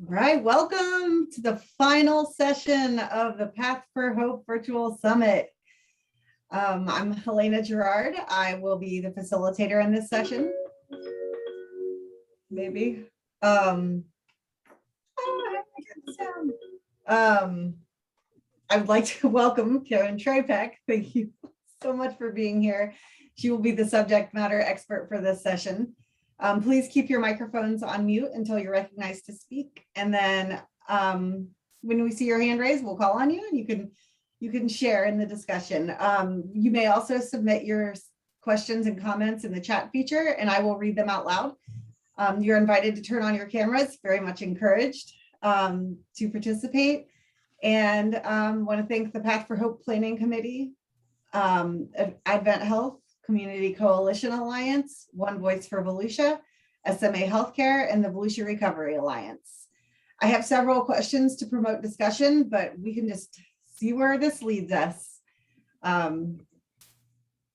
All right, welcome to the final session of the Path for Hope Virtual Summit. I'm Helena Gerard. I will be the facilitator in this session. Maybe. I would like to welcome Karen Chrapek. Thank you so much for being here. She will be the subject matter expert for this session. Please keep your microphones on mute until you're recognized to speak. And then when we see your hand raised, we'll call on you and you can share in the discussion. You may also submit your questions and comments in the chat feature and I will read them out loud. You're invited to turn on your cameras, very much encouraged to participate. And want to thank the Path for Hope Planning Committee, Advent Health, Community Coalition Alliance, One Voice for Volusia, SMA Healthcare, and the Volusia Recovery Alliance. I have several questions to promote discussion, but we can just see where this leads us.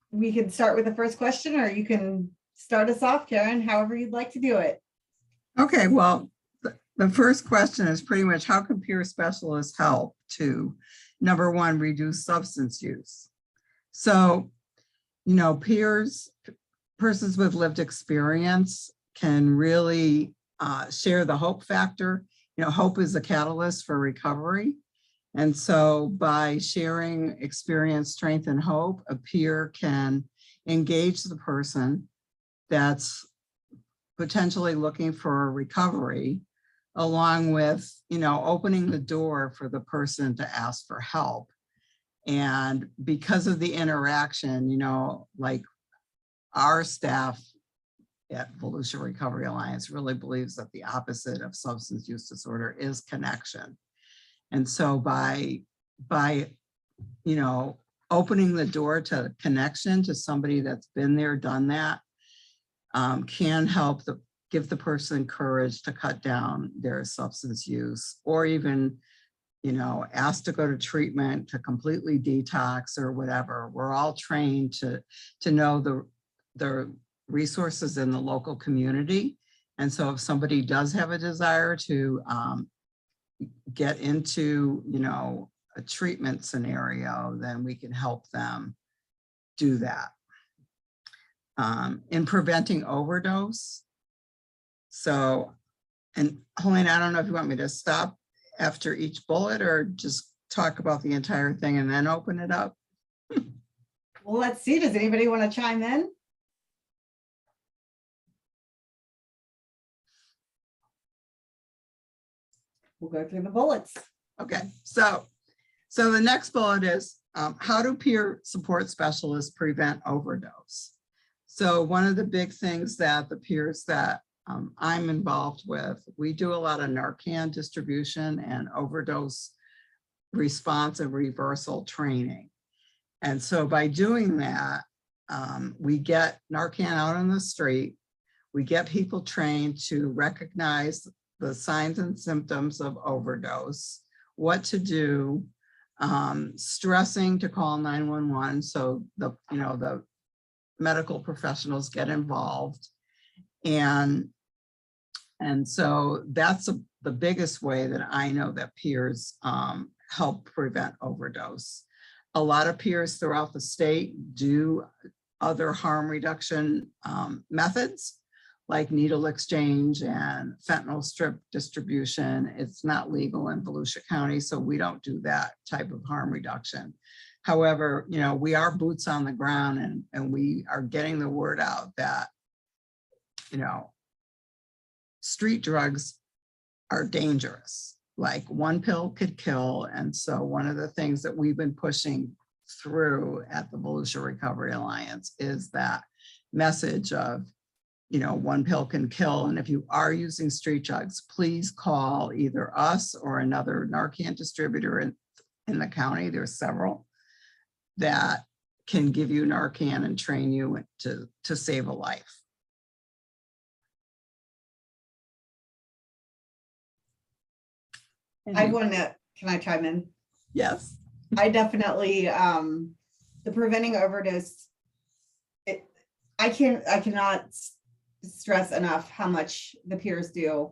We can start with the first question, or you can start us off, Karen, however you'd like to do it. Okay, well, the first question is pretty much how can peer specialists help to, number one, reduce substance use? So, you know, persons with lived experience can really share the hope factor. You know, hope is a catalyst for recovery. And so by sharing experience, strength, and hope, a peer can engage the person that's potentially looking for recovery, along with, you know, opening the door for the person to ask for help. And because of the interaction, you know, like our staff at Volusia Recovery Alliance really believes that the opposite of substance use disorder is connection. And so by you know, opening the door to connection to somebody that's been there, done that, can help give the person courage to cut down their substance use, or even, you know, asked to go to treatment, to completely detox or whatever. We're all trained to know the resources in the local community. And so if somebody does have a desire to get into, you know, a treatment scenario, then we can help them do that. In preventing overdose. So, and Helena, I don't know if you want me to stop after each bullet or just talk about the entire thing and then open it up. Well, let's see. Does anybody want to chime in? We'll go through the bullets. Okay, so the next bullet is how do peer support specialists prevent overdose? So one of the big things that the peers that I'm involved with, we do a lot of Narcan distribution and overdose response and reversal training. And so by doing that, we get Narcan out on the street. We get people trained to recognize the signs and symptoms of overdose, what to do, stressing to call 911. So the medical professionals get involved. And so that's the biggest way that I know that peers help prevent overdose. A lot of peers throughout the state do other harm reduction methods, like needle exchange and fentanyl strip distribution. It's not legal in Volusia County, so we don't do that type of harm reduction. However, you know, we are boots on the ground and we are getting the word out that, you know, street drugs are dangerous. Like one pill could kill. And so one of the things that we've been pushing through at the Volusia Recovery Alliance is that message of, you know, one pill can kill. And if you are using street drugs, please call either us or another Narcan distributor in the county. There's several that can give you Narcan and train you to save a life. Can I chime in? Yes. I definitely, the preventing overdose, I cannot stress enough how much the peers do.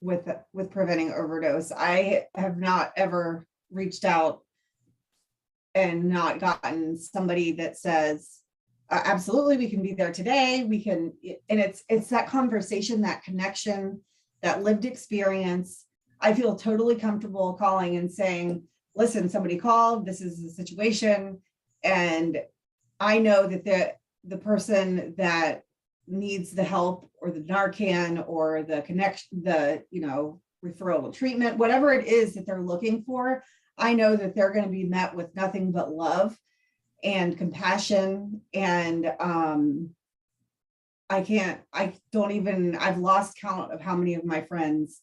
with preventing overdose. I have not ever reached out and not gotten somebody that says, absolutely, we can be there today. We can, and it's that conversation, that connection, that lived experience. I feel totally comfortable calling and saying, listen, somebody called, this is the situation. And I know that the person that needs the help or the Narcan or the connection, the, referral to treatment, whatever it is that they're looking for, I know that they're going to be met with nothing but love and compassion. And I've lost count of how many of my friends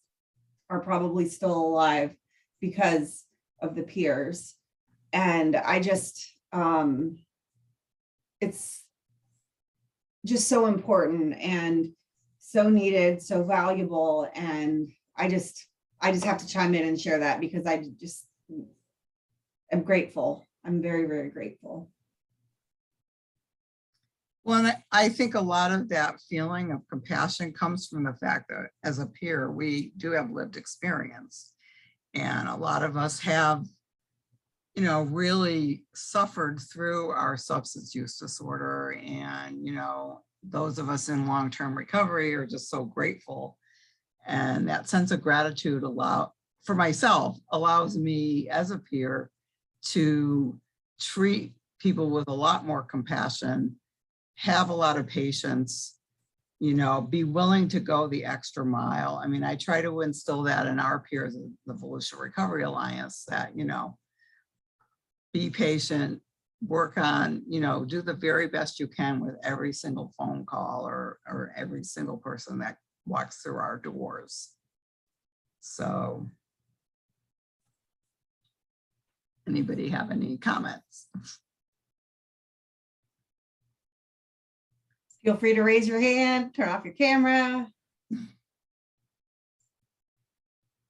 are probably still alive because of the peers. And I just, it's just so important and so needed, so valuable. And I just have to chime in and share that because I just am grateful. I'm very, very grateful. Well, and I think a lot of that feeling of compassion comes from the fact that as a peer, we do have lived experience. And a lot of us have, really suffered through our substance use disorder. And, those of us in long-term recovery are just so grateful. And that sense of gratitude for myself allows me as a peer to treat people with a lot more compassion, have a lot of patience, be willing to go the extra mile. I mean, I try to instill that in our peers, the Volusia Recovery Alliance, that, be patient, work on, do the very best you can with every single phone call or every single person that walks through our doors. So, anybody have any comments? Feel free to raise your hand, turn off your camera.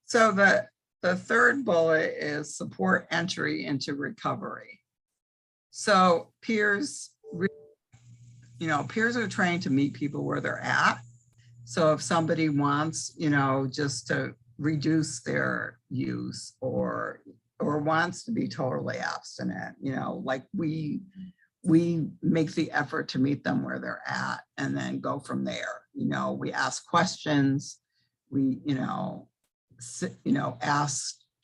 So the third bullet is support entry into recovery. So peers, peers are trained to meet people where they're at. So if somebody wants, just to reduce their use or wants to be totally abstinent, like we make the effort to meet them where they're at and then go from there. We ask questions, we,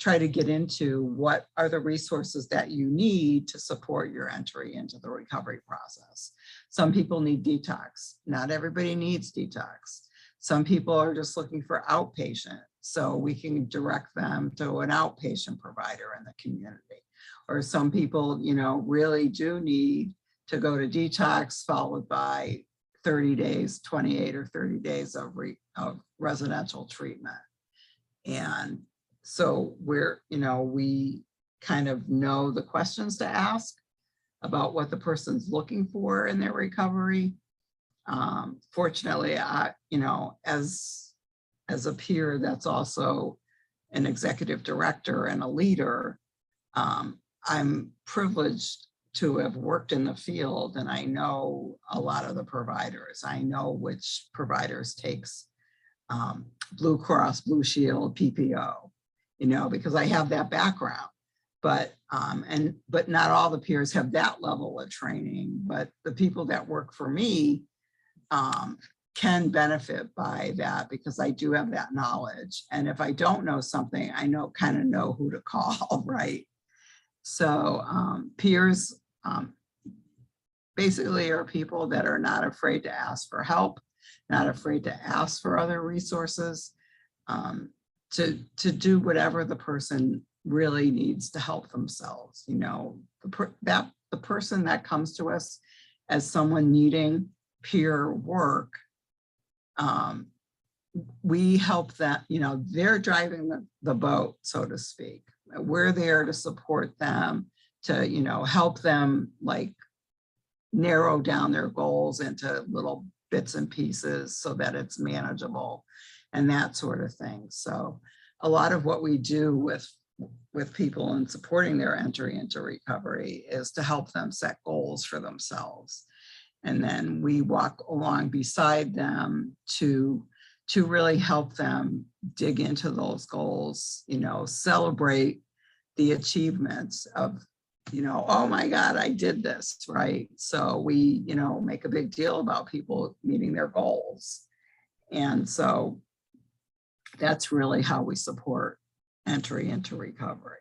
try to get into what are the resources that you need to support your entry into the recovery process. Some people need detox. Not everybody needs detox. Some people are just looking for outpatient. So we can direct them to an outpatient provider in the community. Or some people, really do need to go to detox followed by 30 days, 28 or 30 days of residential treatment. And so we kind of know the questions to ask about what the person's looking for in their recovery. Fortunately, as a peer that's also an executive director and a leader, I'm privileged to have worked in the field, and I know a lot of the providers. I know which providers takes Blue Cross, Blue Shield, PPO, because I have that background. But not all the peers have that level of training, but the people that work for me can benefit by that because I do have that knowledge. And if I don't know something, I kind of know who to call, right? So peers basically are people that are not afraid to ask for help, not afraid to ask for other resources, to do whatever the person really needs to help themselves. The person that comes to us as someone needing peer work, we help that, they're driving the boat, so to speak. We're there to support them, to, help them like narrow down their goals into little bits and pieces so that it's manageable and that sort of thing. So a lot of what we do with people and supporting their entry into recovery is to help them set goals for themselves. And then we walk along beside them to to really help them dig into those goals, celebrate the achievements of, oh my God, I did this, right? So we, make a big deal about people meeting their goals. And so that's really how we support entry into recovery.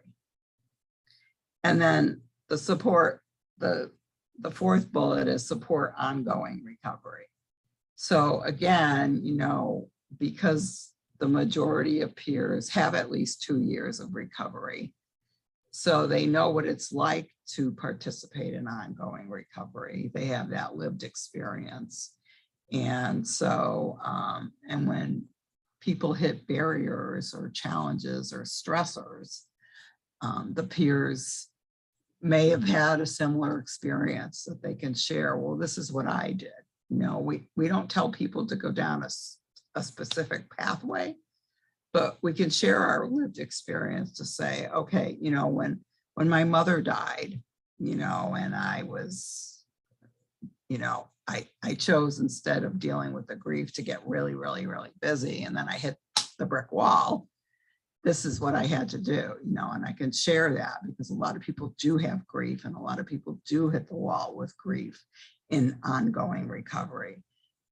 And then the support, the fourth bullet is support ongoing recovery. So again, because the majority of peers have at least 2 years of recovery, so they know what it's like to participate in ongoing recovery. They have that lived experience. And so, and when people hit barriers or challenges or stressors, the peers may have had a similar experience that they can share. Well, this is what I did. We don't tell people to go down a specific pathway, but we can share our lived experience to say, okay, when my mother died, and I was, I chose, instead of dealing with the grief, to get really, really, really busy. And then I hit the brick wall. This is what I had to do, and I can share that because a lot of people do have grief, and a lot of people do hit the wall with grief in ongoing recovery,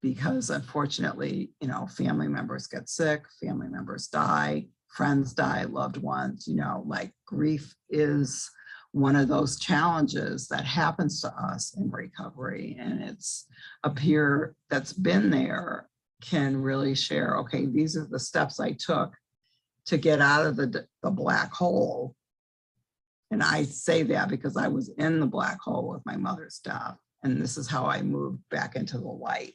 because unfortunately, family members get sick, family members die, friends die, loved ones, like grief is one of those challenges that happens to us in recovery. And it's a peer that's been there can really share, okay, these are the steps I took to get out of the black hole. And I say that because I was in the black hole with my mother's death. And this is how I moved back into the light.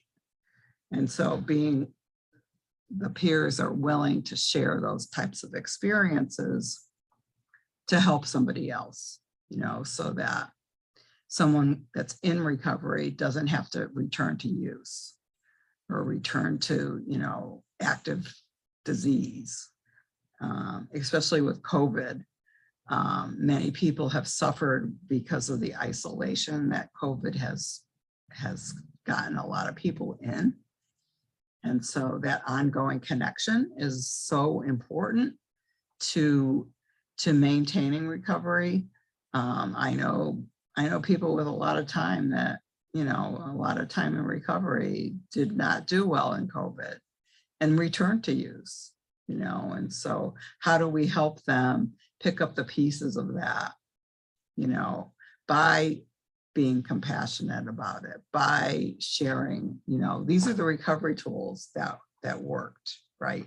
And so being the peers are willing to share those types of experiences to help somebody else, so that someone that's in recovery doesn't have to return to use or return to, active disease. Especially with COVID, many people have suffered because of the isolation that COVID has gotten a lot of people in. And so that ongoing connection is so important to maintaining recovery. I know people with a lot of time that, a lot of time in recovery did not do well in COVID and returned to use, and so how do we help them pick up the pieces of that, by being compassionate about it, by sharing, these are the recovery tools that worked, right?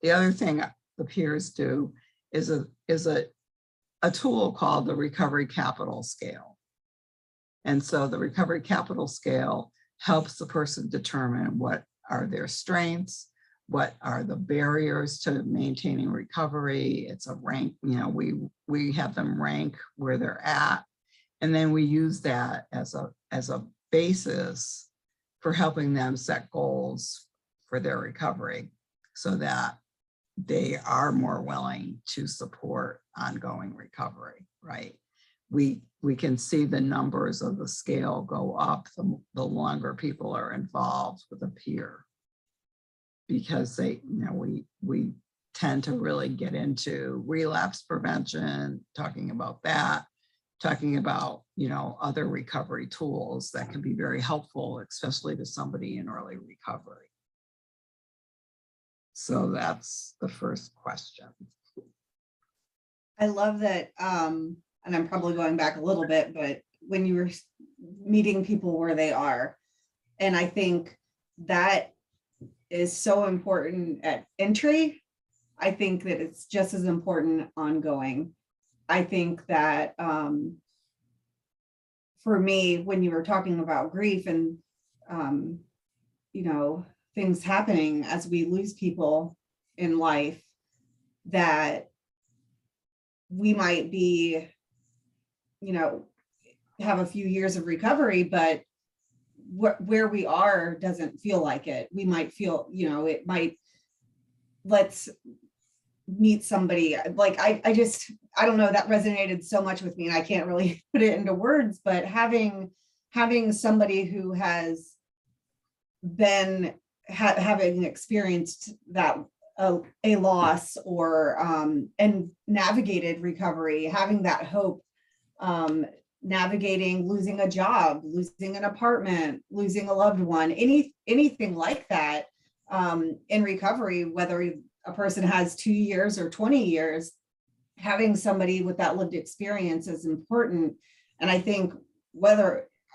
The other thing the peers do is a tool called the Recovery Capital Scale. And so the Recovery Capital Scale helps the person determine what are their strengths, what are the barriers to maintaining recovery. It's a rank, we have them rank where they're at. And then we use that as a basis for helping them set goals for their recovery so that they are more willing to support ongoing recovery, right? We can see the numbers of the scale go up the longer people are involved with a peer, because they, we tend to really get into relapse prevention, talking about that, talking about, other recovery tools that can be very helpful, especially to somebody in early recovery. So that's the first question. I love that. And I'm probably going back a little bit, but when you were meeting people where they are, and I think that is so important at entry. I think that it's just as important ongoing. I think that for me, when you were talking about grief and, things happening as we lose people in life, that we might be, have a few years of recovery, but where we are doesn't feel like it. We might feel, it might, let's meet somebody. Like, I don't know, that resonated so much with me, and I can't really put it into words, but having somebody who has been having experienced that a loss or and navigated recovery, having that hope, navigating losing a job, losing an apartment, losing a loved one, anything like that in recovery, whether a person has 2 years or 20 years, having somebody with that lived experience is important. And I think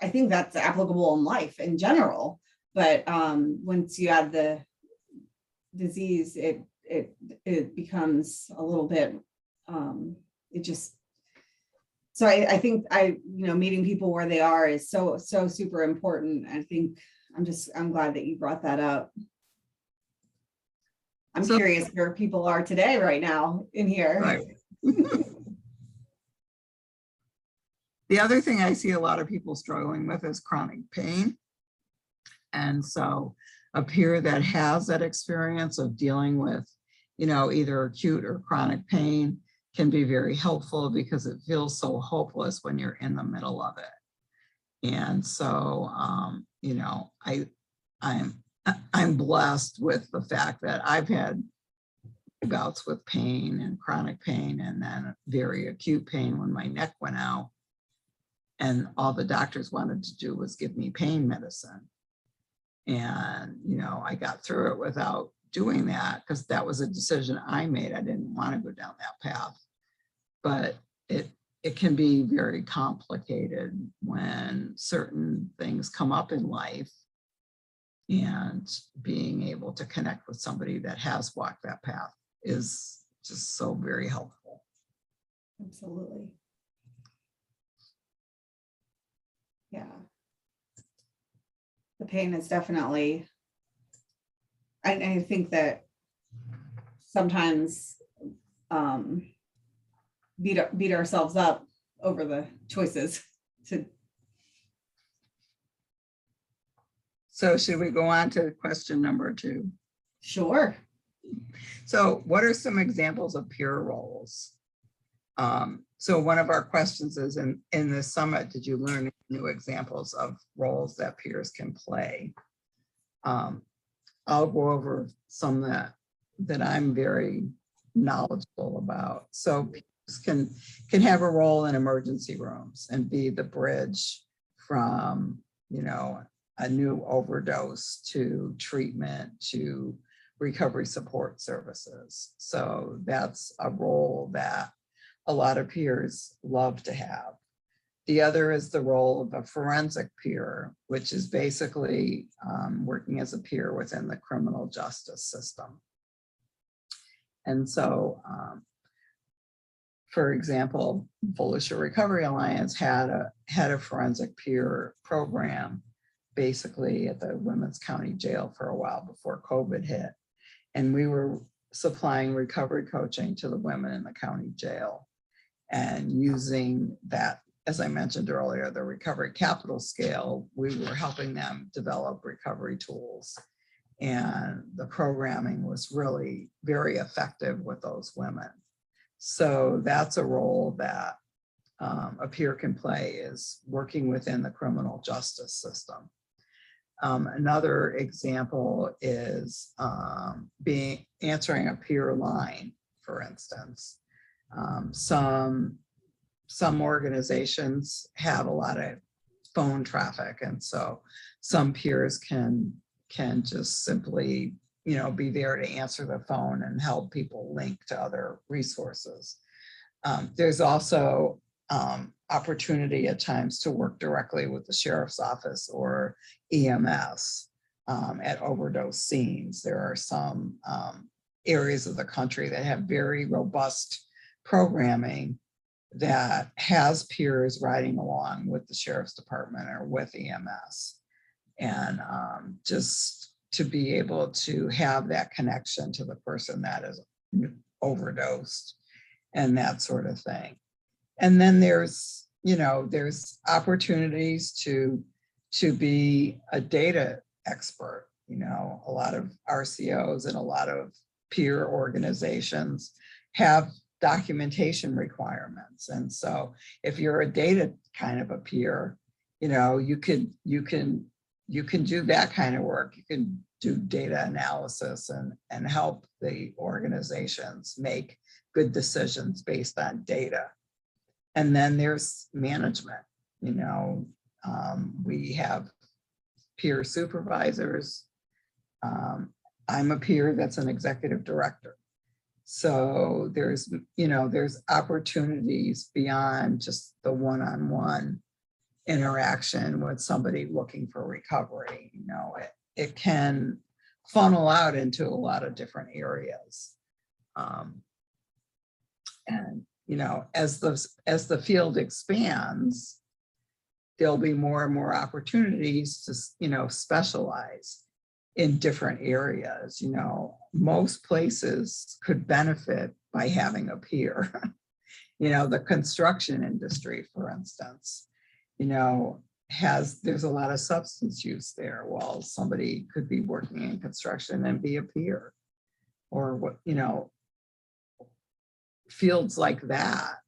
that's applicable in life in general, but once you add the disease, it becomes a little bit, it just, so I think meeting people where they are is so super important. I think I'm glad that you brought that up. I'm curious where people are today right now in here. Right. The other thing I see a lot of people struggling with is chronic pain. And so a peer that has that experience of dealing with, either acute or chronic pain can be very helpful because it feels so hopeless when you're in the middle of it. And so, I'm blessed with the fact that I've had bouts with pain and chronic pain and then very acute pain when my neck went out. And all the doctors wanted to do was give me pain medicine. And, I got through it without doing that because that was a decision I made. I didn't want to go down that path. But it can be very complicated when certain things come up in life, and being able to connect with somebody that has walked that path is just so very helpful. Absolutely. Yeah. The pain is definitely, I think that sometimes beat ourselves up over the choices to. So should we go on to question number 2? Sure. So what are some examples of peer roles? So one of our questions is, in this summit, did you learn new examples of roles that peers can play? I'll go over some that I'm very knowledgeable about. So peers can have a role in emergency rooms and be the bridge from, a new overdose to treatment to recovery support services. So that's a role that a lot of peers love to have. The other is the role of a forensic peer, which is basically working as a peer within the criminal justice system. And so, for example, Volusia Recovery Alliance had a forensic peer program basically at the Women's County Jail for a while before COVID hit. And we were supplying recovery coaching to the women in the county jail, and using that, as I mentioned earlier, the recovery capital scale, we were helping them develop recovery tools. And the programming was really very effective with those women. So that's a role that a peer can play, is working within the criminal justice system. Another example is answering a peer line, for instance. Some organizations have a lot of phone traffic, and so some peers can just simply, be there to answer the phone and help people link to other resources. There's also opportunity at times to work directly with the sheriff's office or EMS at overdose scenes. There are some areas of the country that have very robust programming that has peers riding along with the sheriff's department or with EMS. And just to be able to have that connection to the person that is overdosed and that sort of thing. And then there's opportunities to be a data expert. A lot of RCOs and a lot of peer organizations have documentation requirements. And so if you're a data kind of a peer, you can do that kind of work. You can do data analysis and help the organizations make good decisions based on data. And then there's management. You know, we have peer supervisors. I'm a peer that's an executive director. So there's, you know, there's opportunities beyond just the one-on-one interaction with somebody looking for recovery. You know, it can funnel out into a lot of different areas. And, you know, as the field expands, there'll be more and more opportunities to, you know, specialize in different areas. You know, most places could benefit by having a peer. You know, the construction industry, for instance, you know, there's a lot of substance use there. Well, somebody could be working in construction and be a peer, or what, you know, fields like that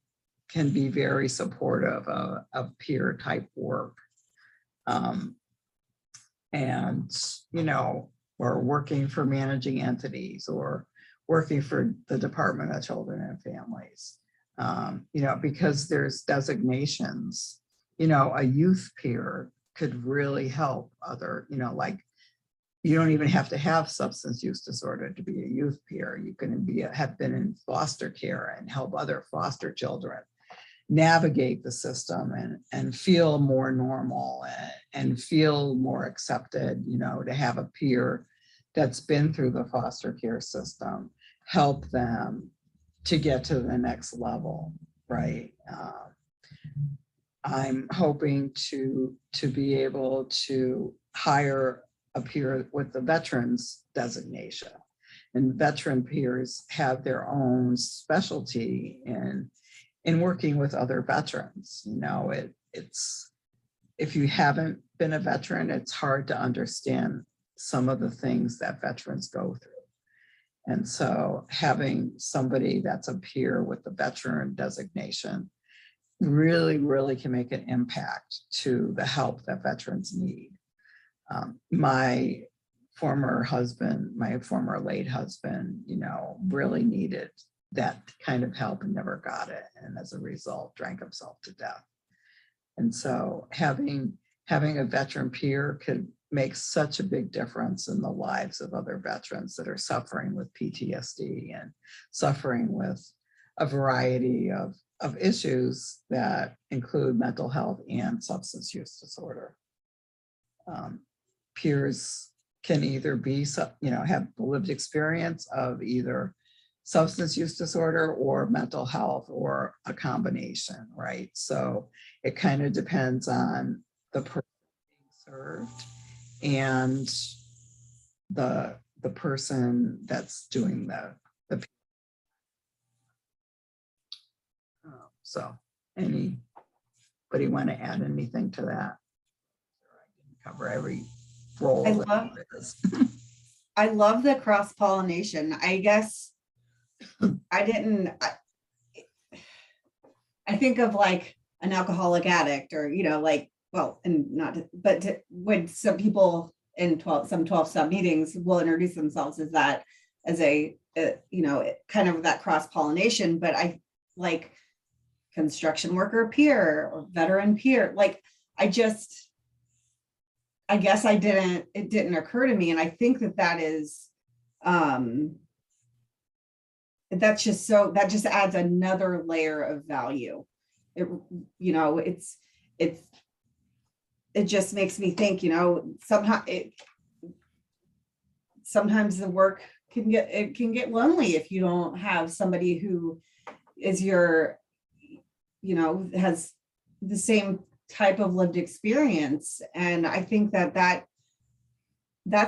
can be very supportive of peer type work. And, you know, or working for managing entities, or working for the Department of Children and Families, you know, because there's designations. You know, a youth peer could really help other, you know, like, you don't even have to have substance use disorder to be a youth peer. You can have been in foster care and help other foster children navigate the system and feel more normal and feel more accepted. You know, to have a peer that's been through the foster care system help them to get to the next level, right? I'm hoping to be able to hire a peer with the veterans designation, and veteran peers have their own specialty in working with other veterans. You know, it's if you haven't been a veteran, it's hard to understand some of the things that veterans go through. And so having somebody that's a peer with the veteran designation really, really can make an impact to the help that veterans need. My former late husband, you know, really needed that kind of help and never got it. And as a result, drank himself to death. And so having a veteran peer could make such a big difference in the lives of other veterans that are suffering with PTSD and suffering with a variety of issues that include mental health and substance use disorder. Peers can either be, you know, have lived experience of either substance use disorder or mental health, or a combination, right? So it kind of depends on the person being served and the person that's doing the so anybody want to add anything to that? I didn't cover every role. I love the cross-pollination. I guess I think of like an alcoholic addict, or, you know, like, well, and not, but when some people in some 12-step meetings will introduce themselves as that, as a you know, kind of that cross-pollination. But I like construction worker peer or veteran peer. Like, I guess it didn't occur to me. And I think that is, that just adds another layer of value. It, you know, it just makes me think, you know, sometimes the work can get lonely if you don't have somebody who is your, you know, has the same type of lived experience. And I think that's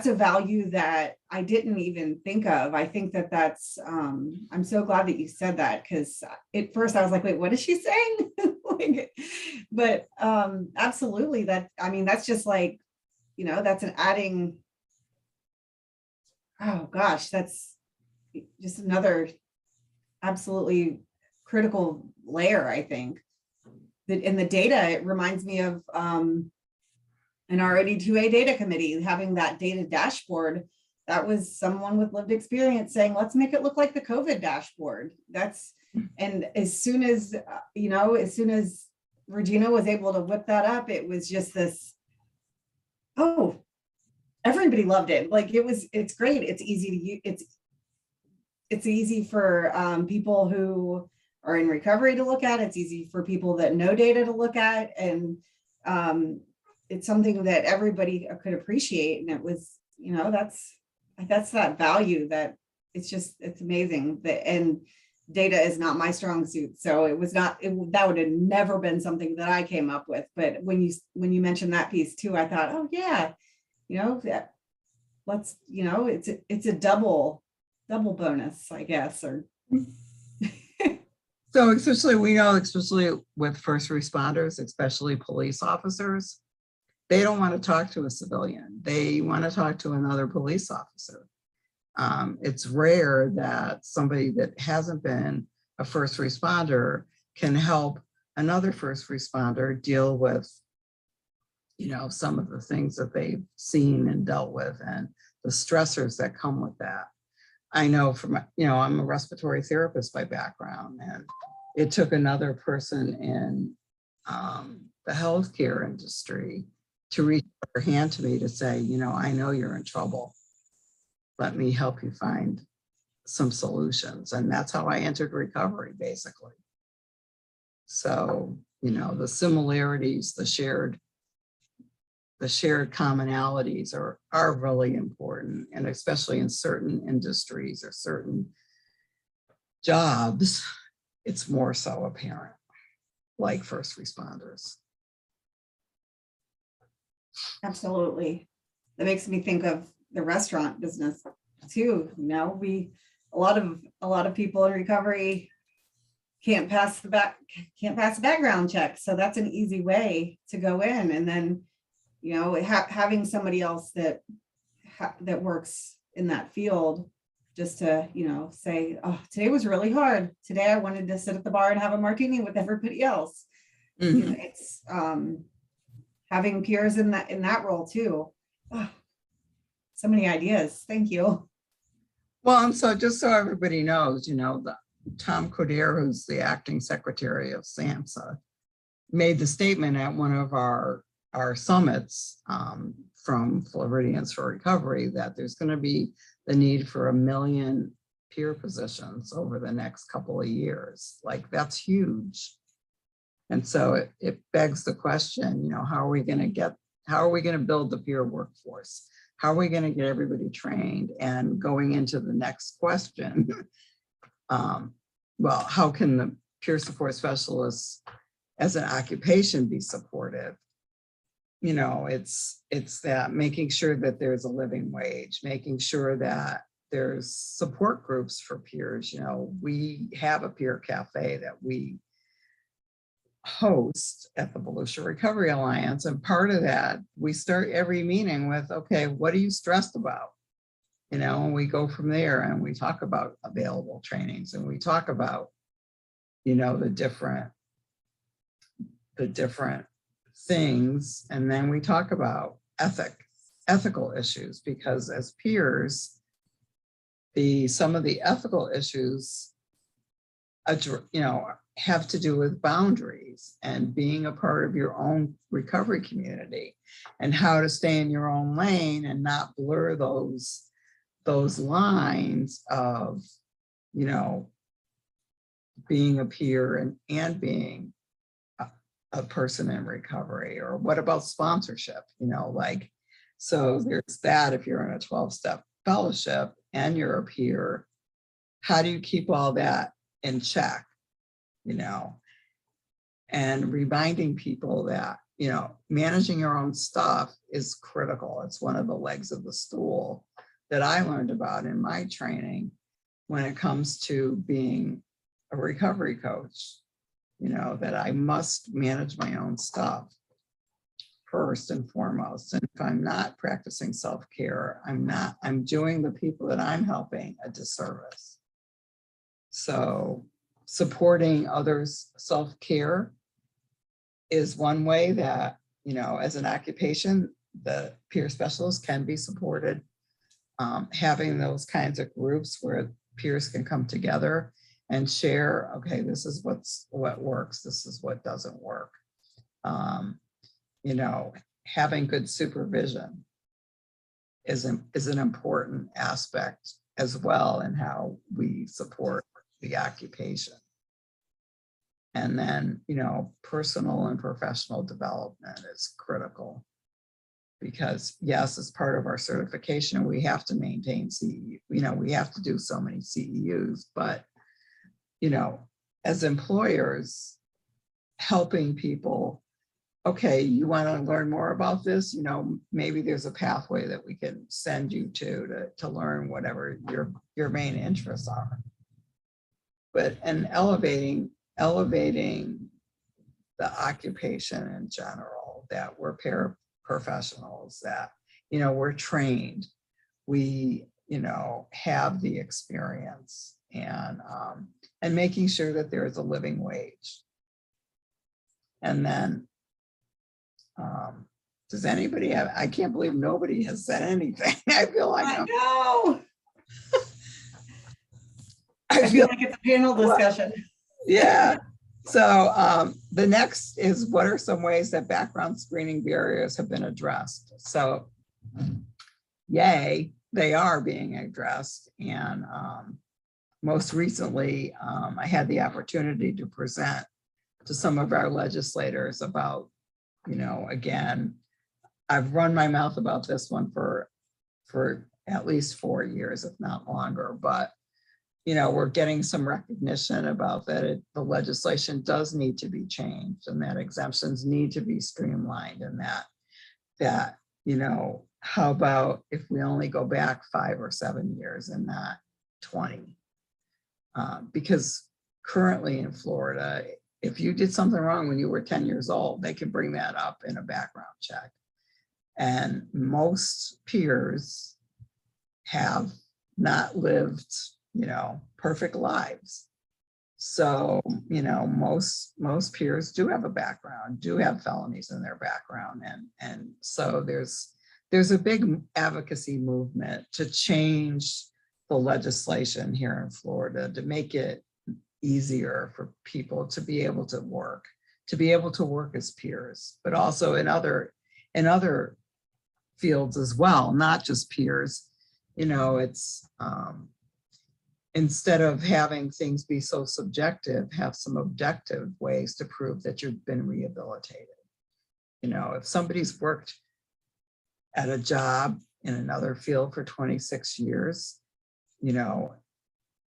a value that I didn't even think of. I think that's, I'm so glad that you said that, because at first I was like, wait, what is she saying? But absolutely, that's just like, you know, that's an adding, oh gosh, that's just another absolutely critical layer. I think that in the data, it reminds me of an ROD2A data committee, having that data dashboard that was someone with lived experience saying, let's make it look like the COVID dashboard. And as soon as, as soon as Regina was able to whip that up, it was just this, oh, everybody loved it. Like it's great. It's easy to use. It's easy for people who are in recovery to look at. It's easy for people that know data to look at. And it's something that everybody could appreciate. And it was, that's that value that it's amazing that, and data is not my strong suit. So it was not, that would have never been something that I came up with. But when you mentioned that piece too, I thought, oh yeah, let's, it's a double bonus, I guess, or. So especially, we know, especially with first responders, especially police officers, they don't want to talk to a civilian. They want to talk to another police officer. It's rare that somebody that hasn't been a first responder can help another first responder deal with, some of the things that they've seen and dealt with and the stressors that come with that. I know from, I'm a respiratory therapist by background, and it took another person in the healthcare industry to reach their hand to me to say, I know you're in trouble. Let me help you find some solutions. And that's how I entered recovery, basically. So, the similarities, the shared commonalities are really important. And especially in certain industries or certain jobs, it's more so apparent, like first responders. Absolutely. That makes me think of the restaurant business too. A lot of people in recovery can't pass the background check. So that's an easy way to go in. And then, having somebody else that works in that field just to, say, oh, today was really hard. Today I wanted to sit at the bar and have a martini with everybody else. Mm-hmm. It's having peers in that role too. Oh, so many ideas. Thank you. Well, and so just so everybody knows, Tom Coder, who's the acting secretary of SAMHSA, made the statement at one of our summits from Floridians for Recovery that there's going to be the need for 1 million peer positions over the next couple of years. Like, that's huge. And so it begs the question, how are we going to build the peer workforce? How are we going to get everybody trained? And going into the next question, well, how can the peer support specialists as an occupation be supportive? It's that making sure that there's a living wage, making sure that there's support groups for peers. We have a peer cafe that we host at the Volusia Recovery Alliance. And part of that, we start every meeting with, okay, what are you stressed about? And we go from there and we talk about available trainings, and we talk about, the different things. And then we talk about ethical issues, because as peers, some of the ethical issues, have to do with boundaries and being a part of your own recovery community, and how to stay in your own lane and not blur those lines of, being a peer and being a person in recovery. Or what about sponsorship? So there's that. If you're in a 12-step fellowship and you're a peer, how do you keep all that in check? And reminding people that, managing your own stuff is critical. It's one of the legs of the stool that I learned about in my training when it comes to being a recovery coach, that I must manage my own stuff first and foremost. And if I'm not practicing self-care, I'm doing the people that I'm helping a disservice. So supporting others' self-care is one way that, as an occupation, the peer specialist can be supported. having those kinds of groups where peers can come together and share, okay, this is what works, this is what doesn't work. You know, having good supervision is an important aspect as well in how we support the occupation. And then, you know, personal and professional development is critical. Because yes, as part of our certification, we have to maintain CEU, you know, we have to do so many CEUs, but, you know, as employers, helping people, okay, you want to learn more about this, you know, maybe there's a pathway that we can send you to learn whatever your main interests are. But, and elevating the occupation in general, that we're paraprofessionals, that, you know, we're trained, we, you know, have the experience, and making sure that there is a living wage. And then, does anybody have, I can't believe nobody has said anything. I feel like I know. I I feel like it's a panel discussion. Yeah. So the next is, what are some ways that background screening barriers have been addressed? So yay, they are being addressed. And most recently, I had the opportunity to present to some of our legislators about, you know, again, I've run my mouth about this one for at least 4 years, if not longer, but you know, we're getting some recognition about that the legislation does need to be changed, and that exemptions need to be streamlined, and that, you know, how about if we only go back 5 or 7 years and not 20? Because currently in Florida, if you did something wrong when you were 10 years old, they can bring that up in a background check. And most peers have not lived, you know, perfect lives. So, you know, most peers do have a background, do have felonies in their background. And so there's a big advocacy movement to change the legislation here in Florida to make it easier for people to be able to work as peers, but also in other fields as well, not just peers. You know, it's instead of having things be so subjective, have some objective ways to prove that you've been rehabilitated. You know, if somebody's worked at a job in another field for 26 years, you know,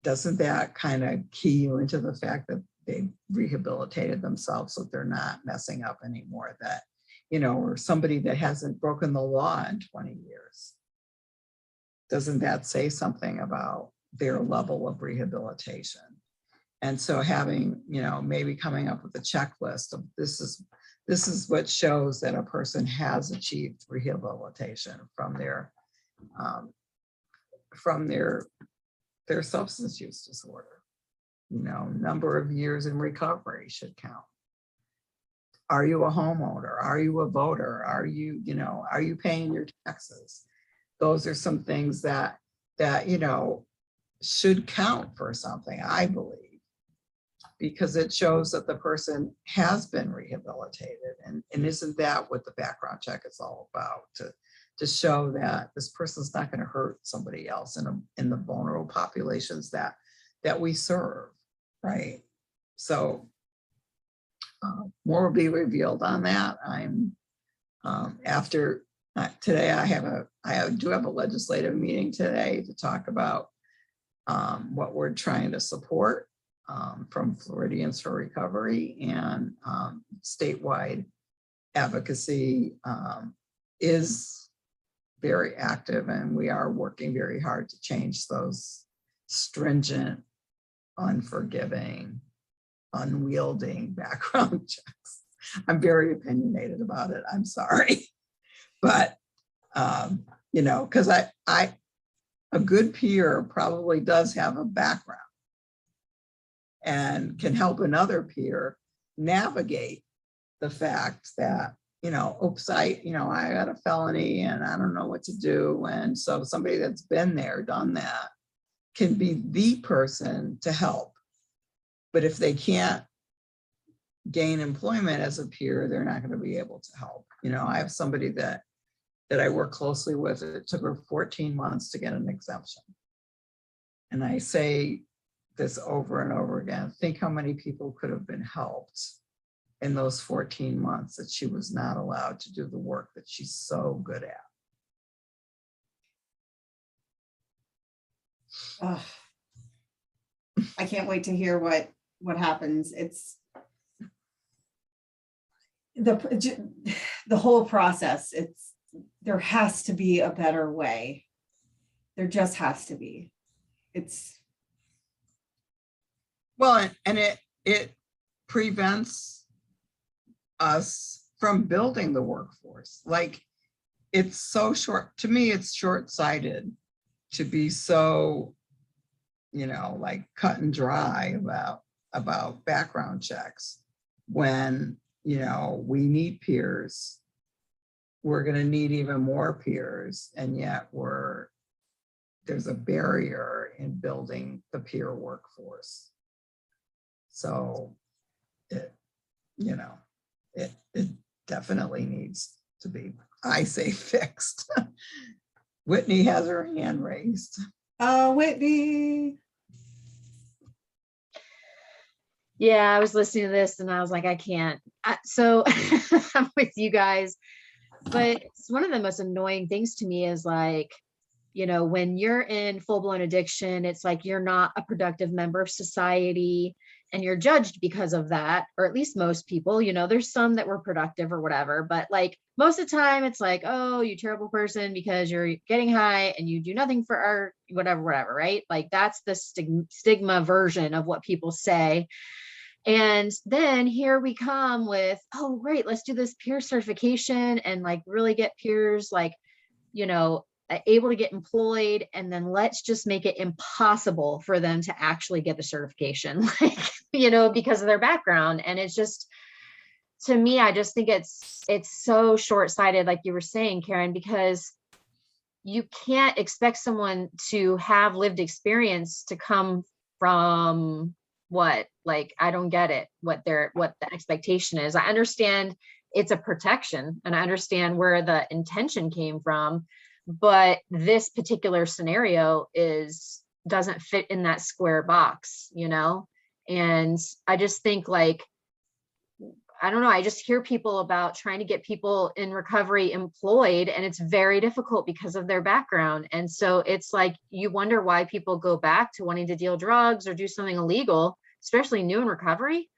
doesn't that kind of key you into the fact that they rehabilitated themselves so they're not messing up anymore? That, you know, or somebody that hasn't broken the law in 20 years. Doesn't that say something about their level of rehabilitation? And so having, you know, maybe coming up with a checklist of this is what shows that a person has achieved rehabilitation from their substance use disorder. You know, number of years in recovery should count. Are you a homeowner? Are you a voter? Are you, you know, are you paying your taxes? Those are some things that, you know, should count for something, I believe, because it shows that the person has been rehabilitated. And isn't that what the background check is all about? To show that this person's not going to hurt somebody else in the vulnerable populations that we serve, right? So more will be revealed on that. I'm after today, I do have a legislative meeting today to talk about what we're trying to support from Floridians for Recovery, and statewide advocacy is very active, and we are working very hard to change those stringent, unforgiving, unwielding background checks. I'm very opinionated about it. I'm sorry. But, you know, because a good peer probably does have a background and can help another peer navigate the fact that oops, I got a felony and I don't know what to do. And so somebody that's been there, done that, can be the person to help. But if they can't gain employment as a peer, they're not going to be able to help. I have somebody that I work closely with. It took her 14 months to get an exemption. And I say this over and over again, think how many people could have been helped in those 14 months that she was not allowed to do the work that she's so good at. Ugh. I can't wait to hear what happens. It's the whole process. There has to be a better way. There just has to be. Well, and it prevents us from building the workforce. Like, it's so short, to me, it's short-sighted to be so, like cut and dry about background checks when, we need peers. We're going to need even more peers. And yet there's a barrier in building the peer workforce. So it definitely needs to be, I say, fixed. Whitney has her hand raised. Whitney. Yeah, I was listening to this and I was like, I can't. So I'm with you guys. But it's one of the most annoying things to me is like, when you're in full-blown addiction, it's like you're not a productive member of society and you're judged because of that, or at least most people. There's some that were productive or whatever, but like most of the time it's like, oh, you terrible person because you're getting high and you do nothing for our whatever, right? Like that's the stigma version of what people say. And then here we come with, oh, great, let's do this peer certification and like really get peers like, able to get employed. And then let's just make it impossible for them to actually get the certification, like, because of their background. And it's just, to me, I just think it's so short-sighted, like you were saying, Karen, because you can't expect someone to have lived experience to come from what, like, I don't get it, what the expectation is. I understand it's a protection and I understand where the intention came from, but this particular scenario doesn't fit in that square box, and I just think, like, I don't know, I just hear people about trying to get people in recovery employed, and it's very difficult because of their background. And so it's like, you wonder why people go back to wanting to deal drugs or do something illegal, especially new in recovery.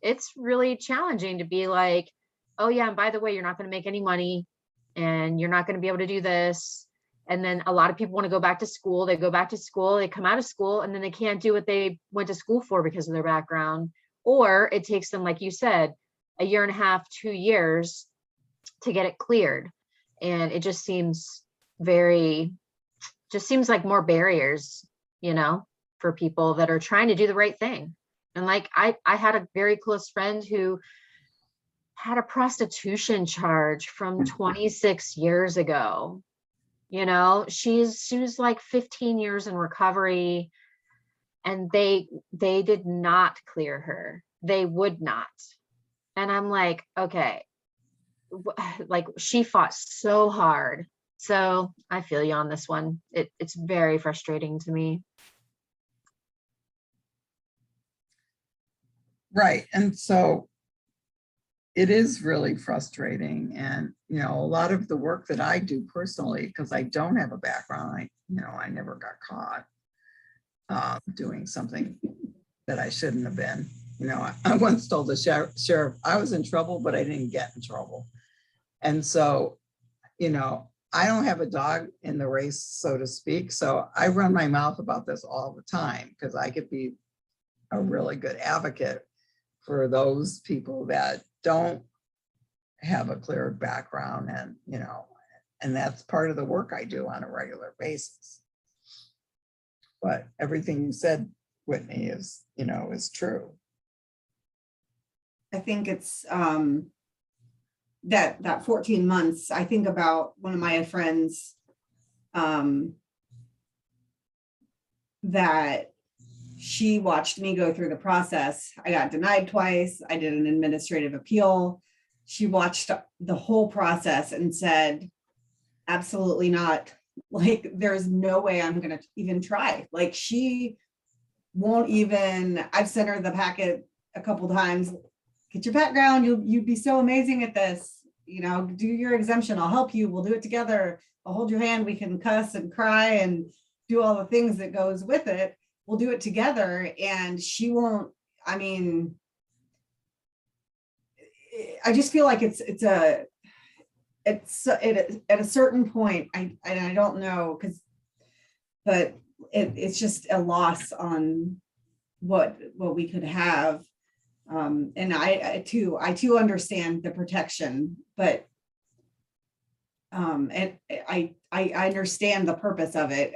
It's really challenging to be like, oh yeah, and by the way, you're not going to make any money and you're not going to be able to do this. And then a lot of people want to go back to school. They go back to school, they come out of school, and then they can't do what they went to school for because of their background. Or it takes them, like you said, a year and a half, 2 years to get it cleared. And it just seems like more barriers, for people that are trying to do the right thing. And like, I had a very close friend who had a prostitution charge from 26 years ago. She was like 15 years in recovery, and they did not clear her. They would not. And I'm like, okay, like, she fought so hard. So I feel you on this one. It's very frustrating to me. Right. And so it is really frustrating. And, a lot of the work that I do personally, because I don't have a background, I never got caught doing something that I shouldn't have been. I once told the sheriff I was in trouble, but I didn't get in trouble. And so, I don't have a dog in the race, so to speak. So I run my mouth about this all the time because I could be a really good advocate for those people that don't have a clear background, and and that's part of the work I do on a regular basis. But everything you said, Whitney, is true. I think it's that 14 months, I think about one of my friends that she watched me go through the process. I got denied twice. I did an administrative appeal. She watched the whole process and said, absolutely not. Like, there's no way I'm going to even try. Like, she won't even, I've sent her the packet a couple times. Get your background. You'd be so amazing at this. You know, do your exemption. I'll help you. We'll do it together. I'll hold your hand. We can cuss and cry and do all the things that goes with it. We'll do it together. And she won't, I mean, I just feel like it's at a certain point, I don't know, but it's just a loss on what we could have. And I too understand the protection, but and I understand the purpose of it.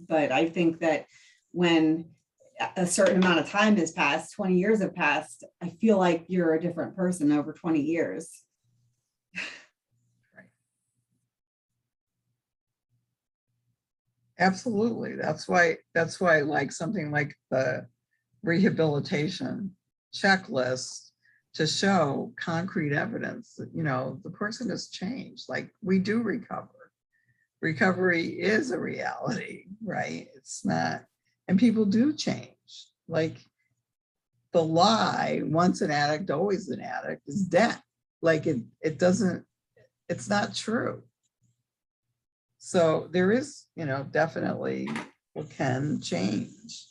But I think that when a certain amount of time has passed, 20 years have passed, I feel like you're a different person over 20 years. Absolutely. That's why like something like the rehabilitation checklist to show concrete evidence that, you know, the person has changed. Like, we do recover. Recovery is a reality, right? It's not, and people do change. Like, the lie, once an addict, always an addict, is dead. Like, it doesn't, it's not true. So there is, you know, definitely people can change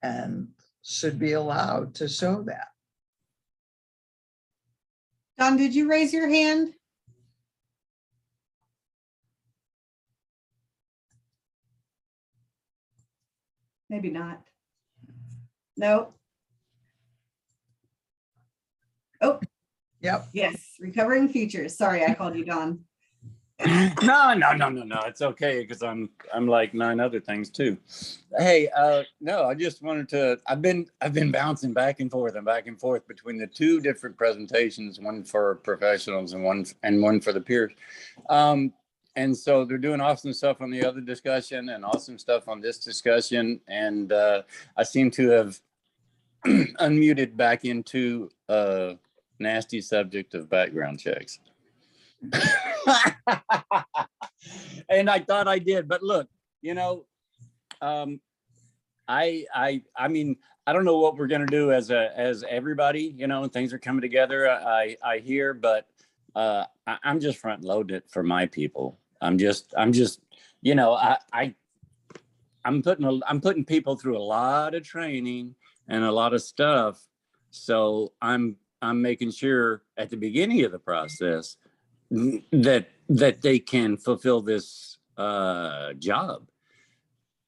and should be allowed to show that. Don, did you raise your hand? Maybe not. No. Oh, Yep. yes, recovering features. Sorry, I called you Don. No. It's okay, because I'm like 9 other things too. Hey, no, I just wanted to. I've been bouncing back and forth between the 2 different presentations, one for professionals and one for the peers. And so they're doing awesome stuff on the other discussion and awesome stuff on this discussion. And I seem to have unmuted back into a nasty subject of background checks. And I thought I did, but look, you know, I mean, I don't know what we're gonna do as everybody, you know, and things are coming together. I hear, but I'm just front loading it for my people. I'm just, you know, I'm putting people through a lot of training and a lot of stuff. So I'm making sure at the beginning of the process that they can fulfill this job,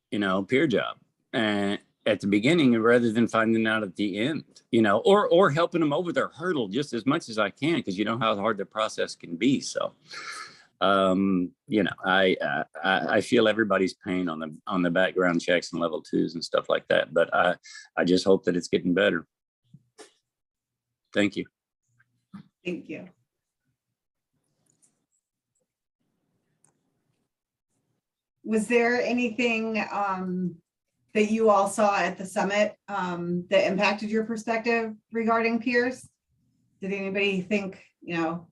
you know, peer job, and at the beginning rather than finding out at the end, you know, or helping them over their hurdle just as much as I can, because you know how hard the process can be. So you know, I feel everybody's pain on the background checks and level 2s and stuff like that, but I just hope that it's getting better. Thank you. Thank you. Was there anything that you all saw at the summit that impacted your perspective regarding peers? Did anybody think, you know,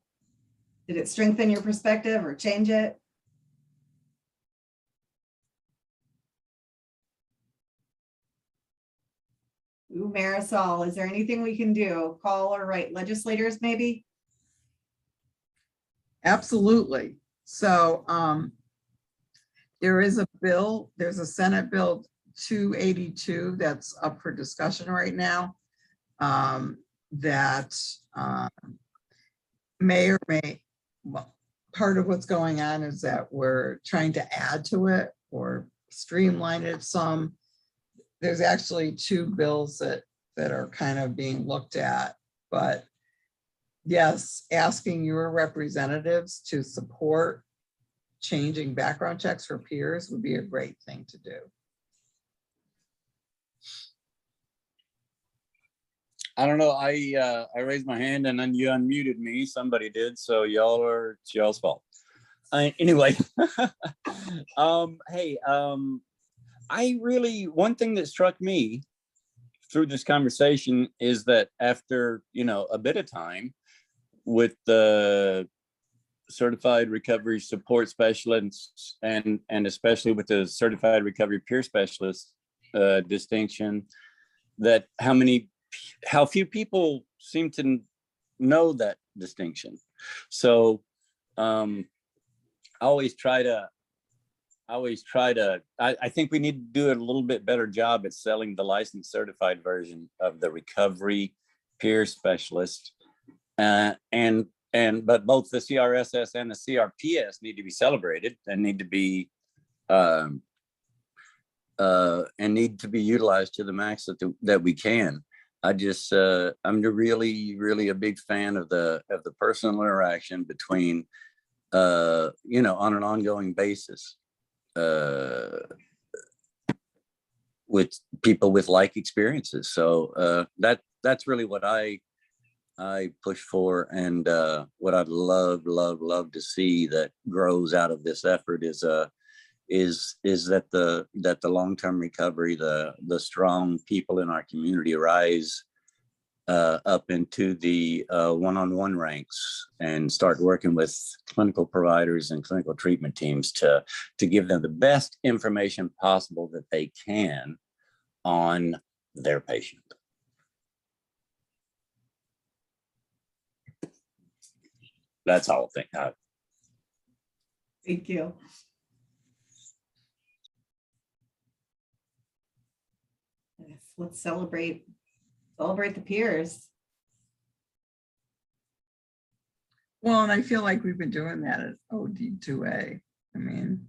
did it strengthen your perspective or change it? Ooh, Marisol, is there anything we can do? Call or write legislators maybe? Absolutely. So there is a bill, there's a Senate Bill 282 that's up for discussion right now, that may or may, well, part of what's going on is that we're trying to add to it or streamline it some. There's actually 2 bills that are kind of being looked at, but yes, asking your representatives to support changing background checks for peers would be a great thing to do. I don't know. I raised my hand and then you unmuted me. Somebody did. So it's y'all's fault. Anyway, hey, one thing that struck me through this conversation is that after, a bit of time with the certified recovery support specialists and especially with the certified recovery peer specialist distinction, that how few people seem to know that distinction. So I think we need to do a little bit better job at selling the licensed certified version of the recovery peer specialist. But both the CRSS and the CRPS need to be celebrated and need to be utilized to the max that we can. I'm really, really a big fan of the personal interaction between, on an ongoing basis, with people with like experiences. So that's really what I push for, and what I'd love to see that grows out of this effort is that the long-term recovery, the strong people in our community rise up into the one-on-one ranks and start working with clinical providers and clinical treatment teams to give them the best information possible that they can on their patient. That's all I think. Thank you. Yes, let's celebrate the peers. Well, and I feel like we've been doing that at OD2A. I mean,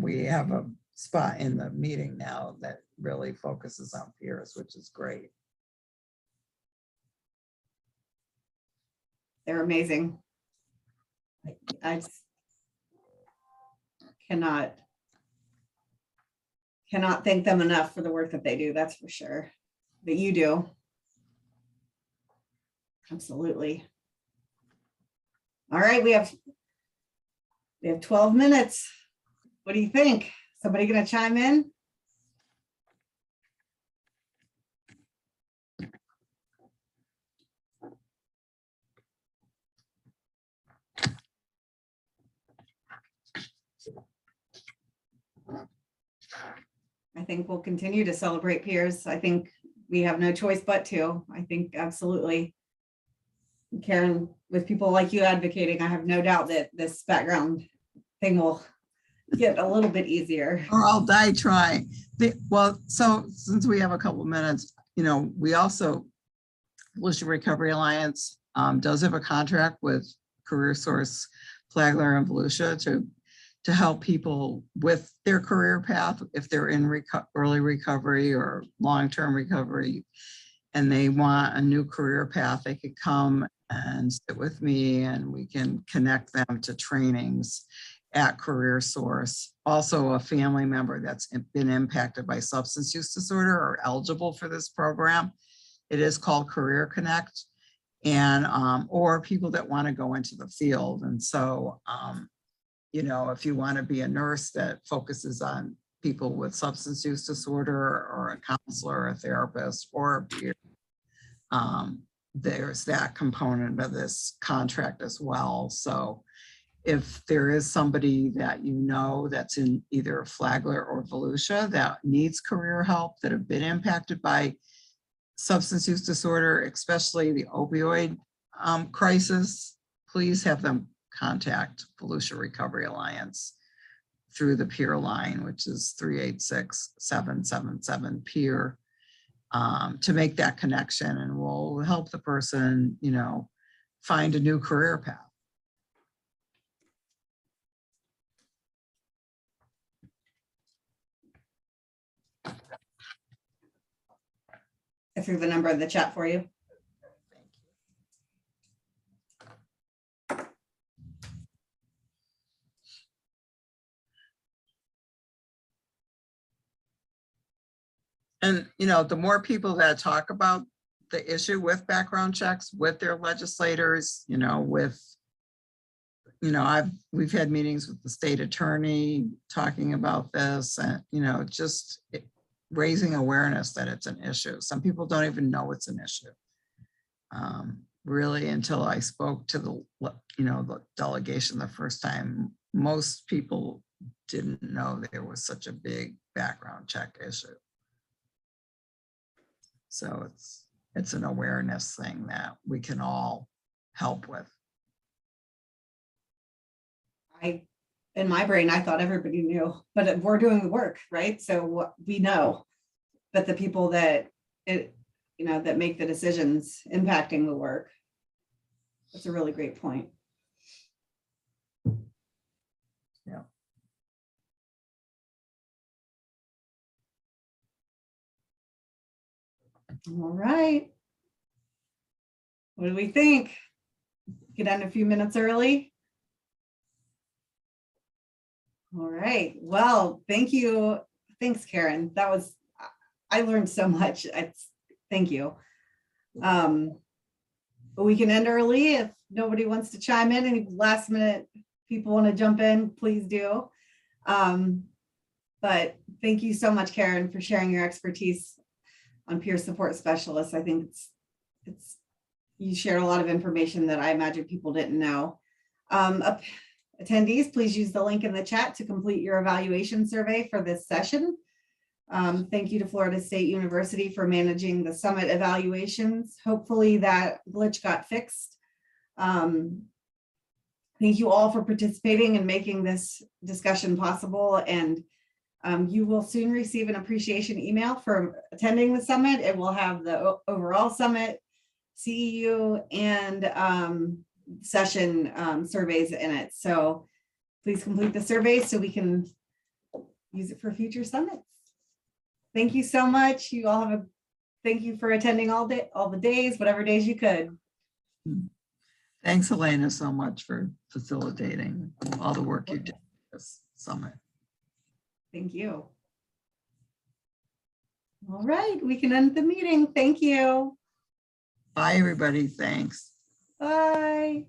we have a spot in the meeting now that really focuses on peers, which is great. They're amazing. I just cannot thank them enough for the work that they do. That's for sure. That you do. Absolutely. All right, we have 12 minutes. What do you think? Somebody gonna chime in? I think we'll continue to celebrate peers. I think we have no choice but to. I think absolutely. Karen, with people like you advocating, I have no doubt that this background thing will get a little bit easier. Or I'll die trying. So since we have a couple of minutes, we also, Volusia Recovery Alliance does have a contract with Career Source, Flagler, and Volusia to help people with their career path if they're in early recovery or long-term recovery and they want a new career path. They could come and sit with me and we can connect them to trainings at Career Source. Also, a family member that's been impacted by substance use disorder or eligible for this program. It is called Career Connect, and or people that want to go into the field. And so if you want to be a nurse that focuses on people with substance use disorder, or a counselor, or a therapist, or a peer, there's that component of this contract as well. So if there is somebody that that's in either Flagler or Volusia that needs career help, that have been impacted by substance use disorder, especially the opioid crisis, please have them contact Volusia Recovery Alliance through the peer line, which is 386-777-PEER, to make that connection, and we'll help the person, find a new career path. I threw the number in the chat for you. And, the more people that talk about the issue with background checks with their legislators, we've had meetings with the state attorney talking about this and, just raising awareness that it's an issue. Some people don't even know it's an issue. Really, until I spoke to the delegation the first time, most people didn't know there was such a big background check issue. So it's an awareness thing that we can all help with. In my brain, I thought everybody knew, but we're doing the work, right? So what we know, but the people that that make the decisions impacting the work. That's a really great point. Yeah. All right. What do we think? Get on a few minutes early. All right. Well, thank you. Thanks, Karen. I learned so much. Thank you. We can end early if nobody wants to chime in. Any last minute people want to jump in, please do. But thank you so much, Karen, for sharing your expertise on peer support specialists. I think you shared a lot of information that I imagine people didn't know. Attendees, please use the link in the chat to complete your evaluation survey for this session. Thank you to Florida State University for managing the summit evaluations. Hopefully that glitch got fixed. Thank you all for participating and making this discussion possible. And you will soon receive an appreciation email for attending the summit. It will have the overall summit, CEU, and session surveys in it. So please complete the survey so we can use it for future summits. Thank you so much. You all thank you for attending all the days, whatever days you could. Thanks, Elena, so much for facilitating all the work you did this summit. Thank you. All right, we can end the meeting. Thank you. Bye, everybody. Thanks. Bye.